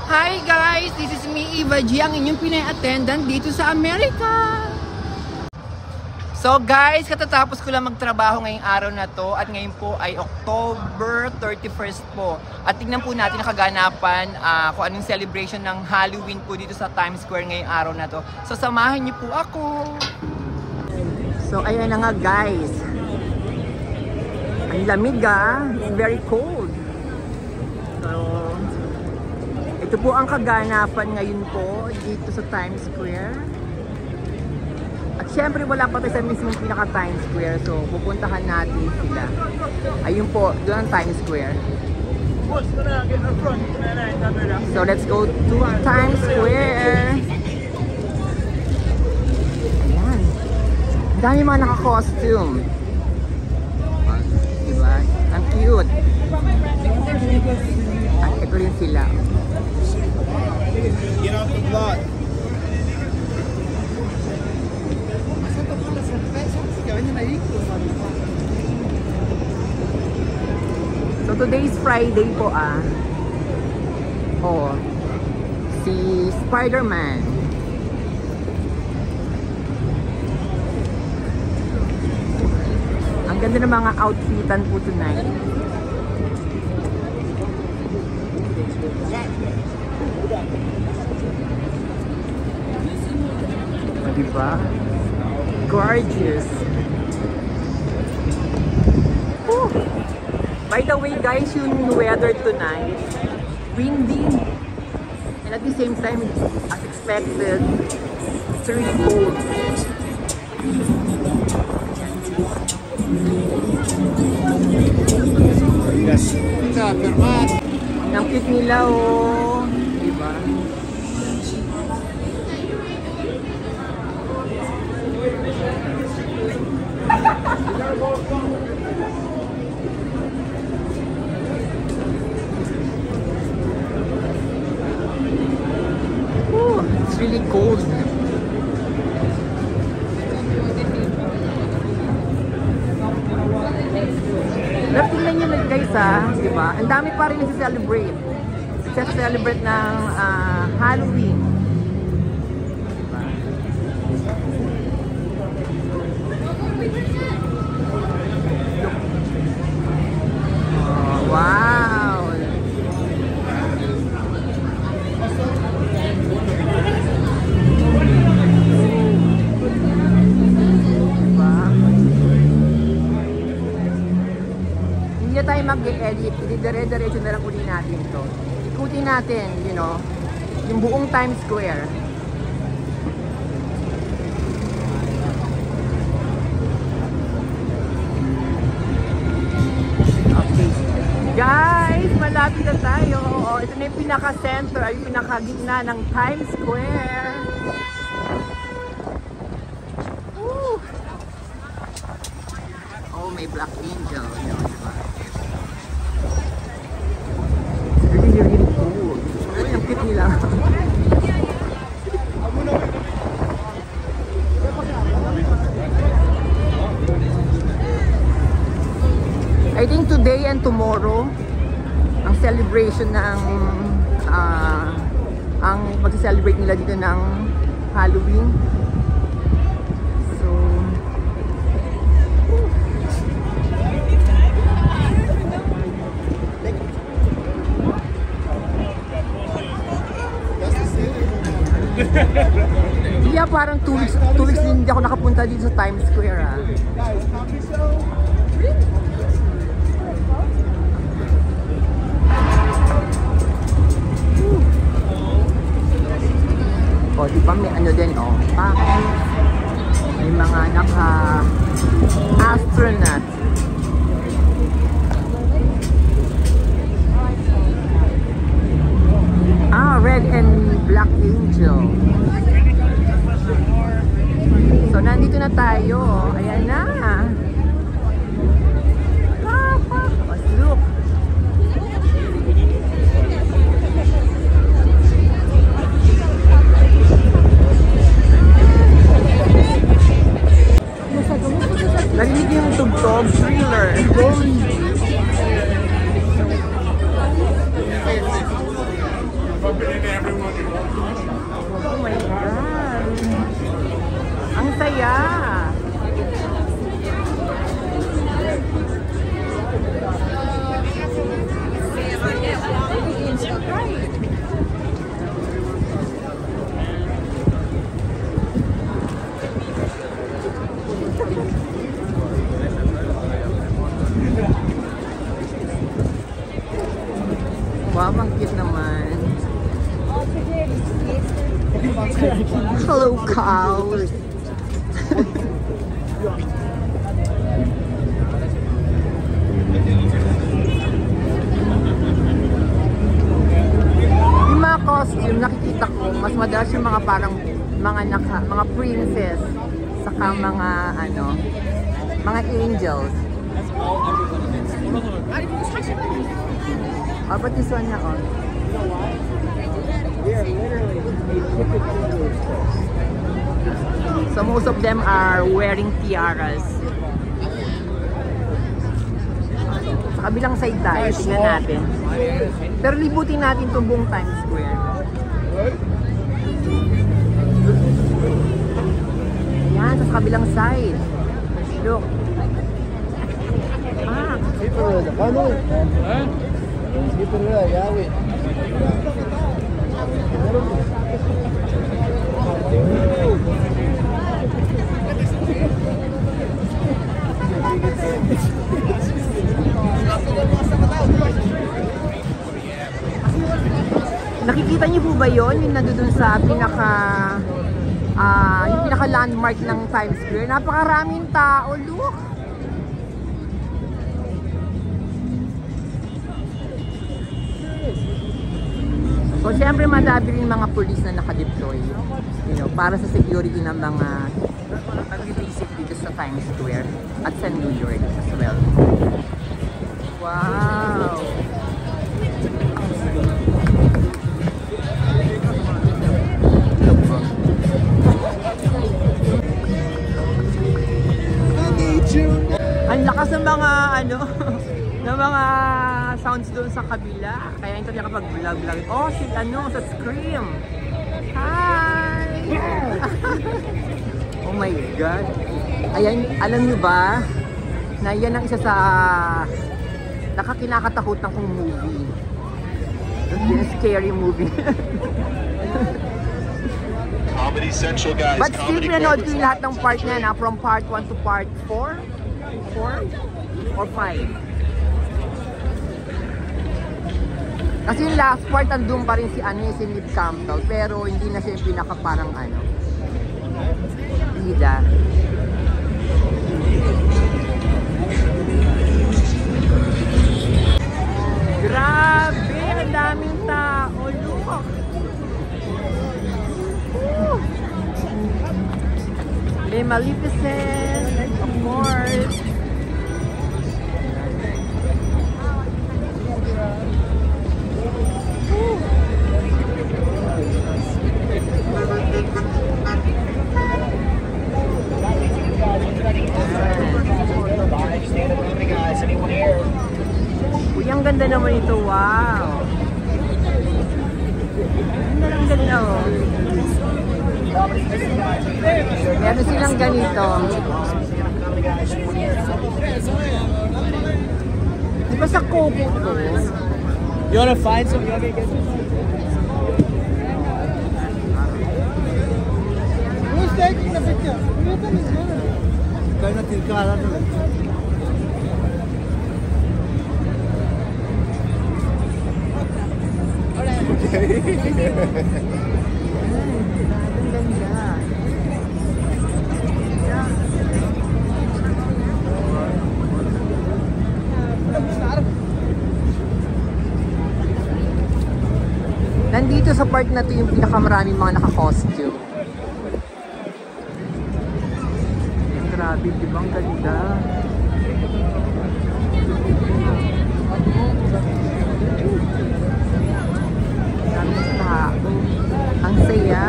Hi guys! This is me, Eva G, ang inyong Pinay attendant dito sa Amerika. So guys, katatapos ko lang magtrabaho ngayong araw na to at ngayon po ay October 31st po. At tingnan po natin ang kaganapan kung anong celebration ng Halloween po dito sa Times Square ngayong araw na to. So samahan niyo po ako! So ayan na nga guys. Ang lamig it's very cold. So ito po ang kaganapan ngayon po dito sa Times Square. At syempre wala pa tayo sa mismong pinaka Times Square. So pupuntahan natin sila. Ayun po, doon ang Times Square. So let's go to Times Square. Ayan. Ang dami mga naka-costume. Diba? Ang cute. At ito rin sila. Get off the block. So today is Friday po Oh, si Spider-Man. Ang ganda ng mga outfitan po tonight. Diba? Gorgeous. Woo. By the way guys, yung weather tonight, windy and at the same time, as expected, it's really cold. Yes. Ang cute nila diba? It's really cold. Pero tingnan nyo guys diba? Ang dami pa rin nasi-celebrate. Nasi-celebrate ng Halloween. Wow! Diba? Hindi na tayo mag-edit. Dire-diretso na lang ulit natin to. Ikutin natin, you know, yung buong Times Square. Guys, malapit na tayo. Ito na yung pinaka-center, yung pinaka-gitna ng Times Square. Woo! Oh, may Black Angel. It's really, really cool. Uy, ang cute nila. I think today and tomorrow ang celebration ng ang mag-celebrate nila dito ng Halloween. So yeah, parang 2 weeks din hindi ako nakapunta dito sa Times Square di ba may ano din may mga naka-astronaut. Red and Black Angel. So nandito na tayo. Ayan na. Look. Narinig yung tugtog, Thriller. Oh my God! Ang saya! Wow, ang cute naman. Hello, cows. Yung mga costume, nakikita ko, mas madalas yung mga parang mga princess, saka mga mga angels. How about this one na on? So most of them are wearing tiaras. Sa kabilang side tayo, tingnan natin. Pero libutin natin itong buong Times Square. Yan, sa kabilang side. Look. Nakikita niyo po ba yon? Yung nandun sa yung pinaka landmark ng Times Square. Napakaraming tao, look! So, syempre madami rin mga police na nakadeploy, para sa security ng mga nag-visit dito sa Times Square at sa New York as well. Wow! Ang lakas ng mga ng mga sounds doon sa kabila. Kaya hindi nakapag-vlog. Oh, shit, sa Scream. Hi! Oh my God. Ayan, alam niyo ba na yan ang isa sa nakakinakatakutan kong movie. Yung scary movie. Comedy Central, guys. But still, pinanood ko yung lahat ng part niya na from part 1 to part 4? 4 or 5? Kasi yung last part, andun pa rin si Neve Campbell, pero hindi na siya yung pinaka parang bida. Grabe! Ang daming tao! Look! May Maleficent, of course. Uy, ang ganda naman ito, wow! Ang ganda, oh. Meron silang ganito. Di ba sa Coco to? You wanna find some yummy guys? Who's taking the picture? Kaya natin kala na. Nandito sa part na to yung pinakamaraming mga naka-costume. Grabe, di ba ang ganda? Daming tao. Ang saya.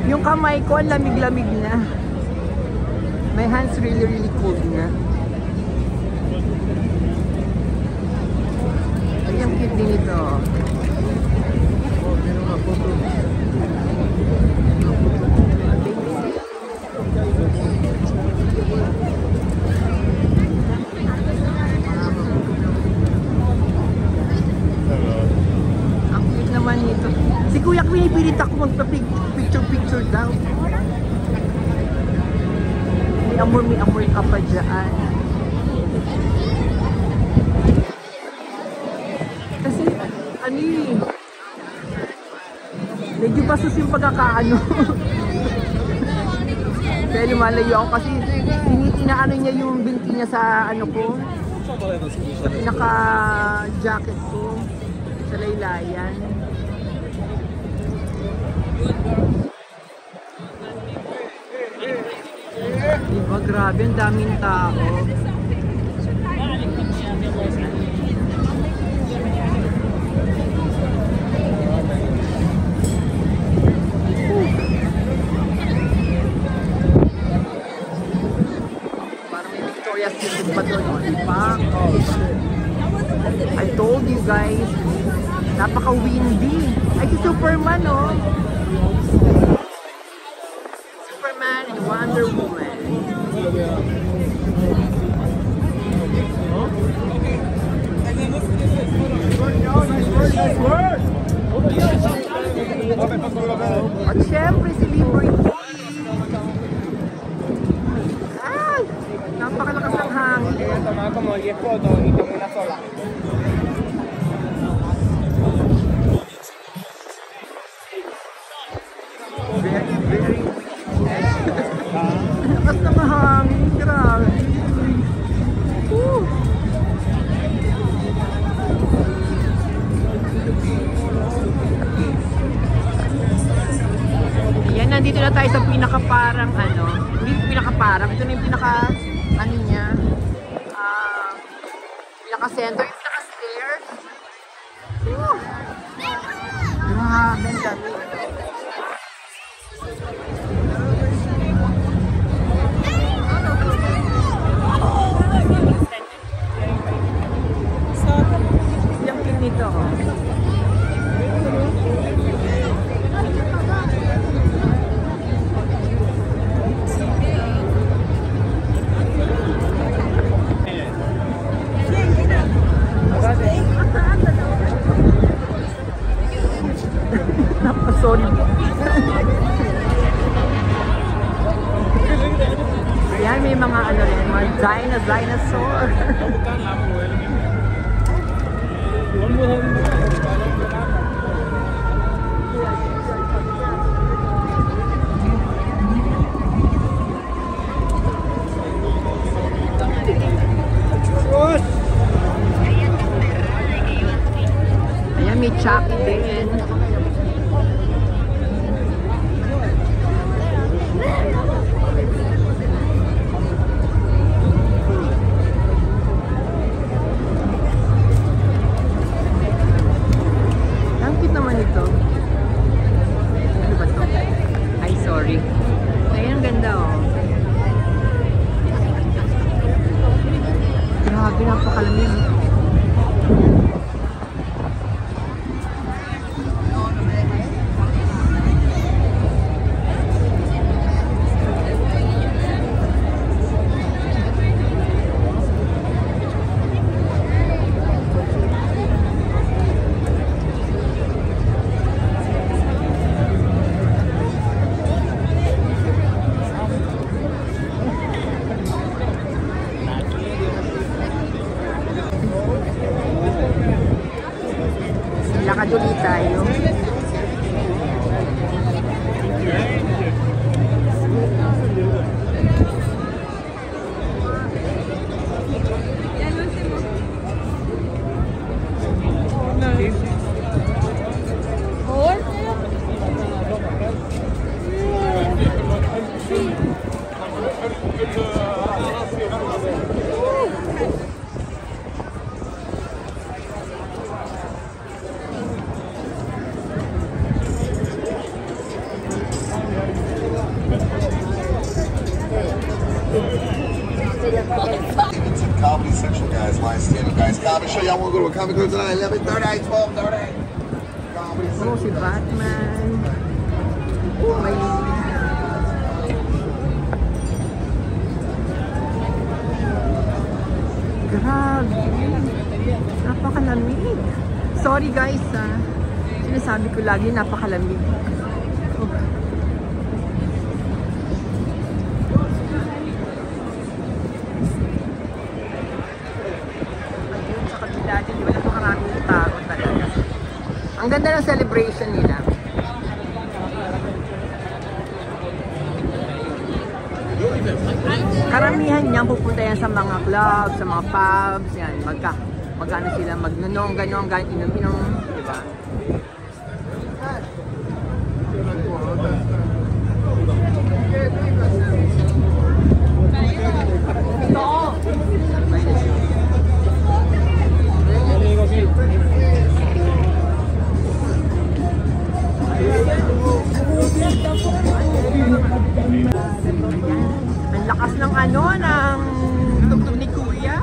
Yung kamay ko, ang lamig-lamig na. My hands really cold na. Ay, ang cute din ito. Ang cute naman nito. Si Kuya, pinipilit ako magpa-picture daw. May amor ka pa dyan. Kasi, ano yun, medyo basos yung pagkakaano. Kaya lumalayo ako kasi tinaano niya yung binti niya sa ano ko, sa pinaka-jacket ko, sa laylayan. Diba, grabe, ang daming tao. Parang may Victoria's Secret pa doon, diba? I told you guys, napaka-windy. Ay, si Superman, oh. Superman and Wonder Woman. At syempre si Liberty. Ay! Napakalakas ng hangin. Very lakas ng hangin, grabe. Ayan, nandito na tayo sa pinaka-parang ano, hindi pinaka-parang, ito na yung pinaka-ano niya, pinaka-center, yung pinaka-stairs. Grabe, ang dami. Yung pin nito, oh. Sorry. Ayan, may mga ano rin, mga dinosaur. Ayan, may Chucky din. I'm gonna show y'all one go to a Comic Con tonight. 11:30, 12:30. Oh, si Batman. Oh, may... Grabe. Napakalamig. Sorry guys ah. Sinasabi ko lagi napakalamig. Oh. Ayun, sa kabila din, wala pa maraming tao talaga. Ang ganda ng celebration nila. Karamihan niyan pupunta yan sa mga clubs, sa mga pubs, yan. Magkano sila magnunong, gano'n, inom-inom, di ba? Ang lakas ng ano, ng tugtog ni Kuya.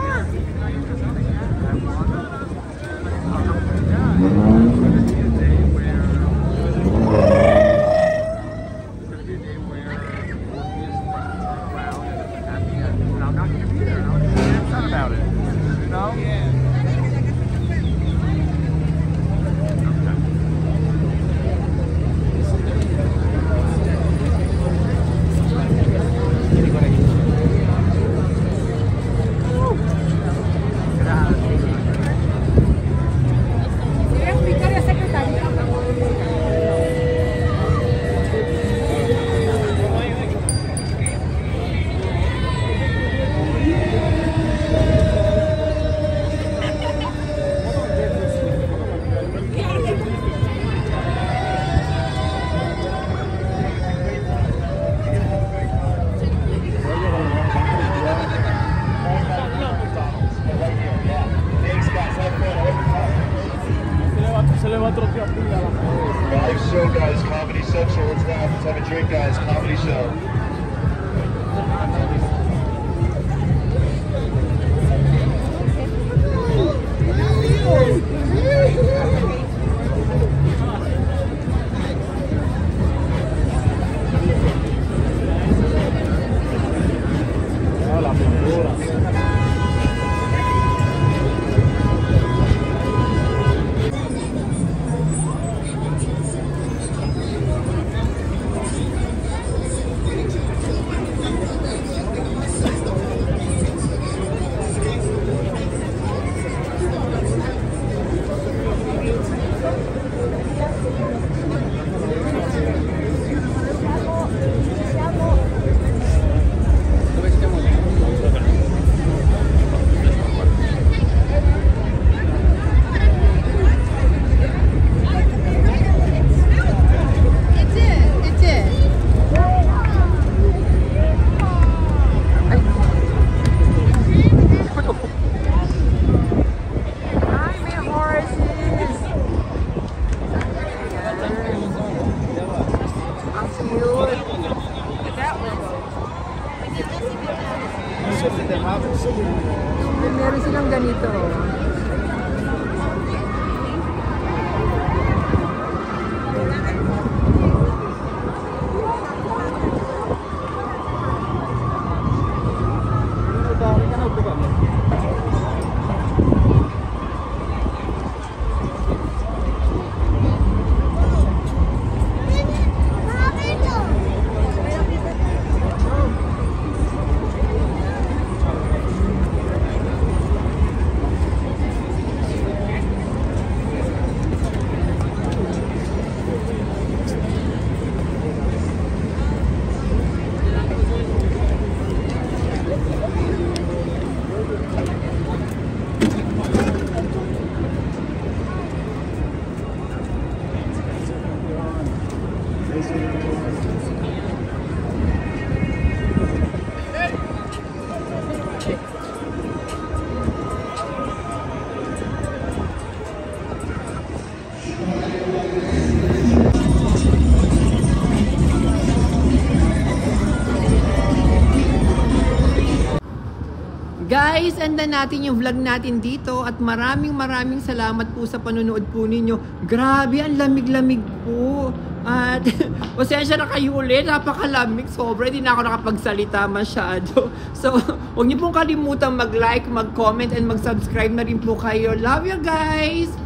Live show, guys. Comedy Central. Let's laugh. Let's have a drink, guys. Comedy show. Meron silang ganito. Guys, andan natin yung vlog natin dito at maraming salamat po sa panonood po ninyo. Grabe, ang lamig-lamig po. At pasensya na kayo ulit, napakalamig. Sobra, hindi na ako nakapagsalita masyado. So, huwag niyo pong kalimutan mag-like, mag-comment, and mag-subscribe na rin po kayo. Love you guys!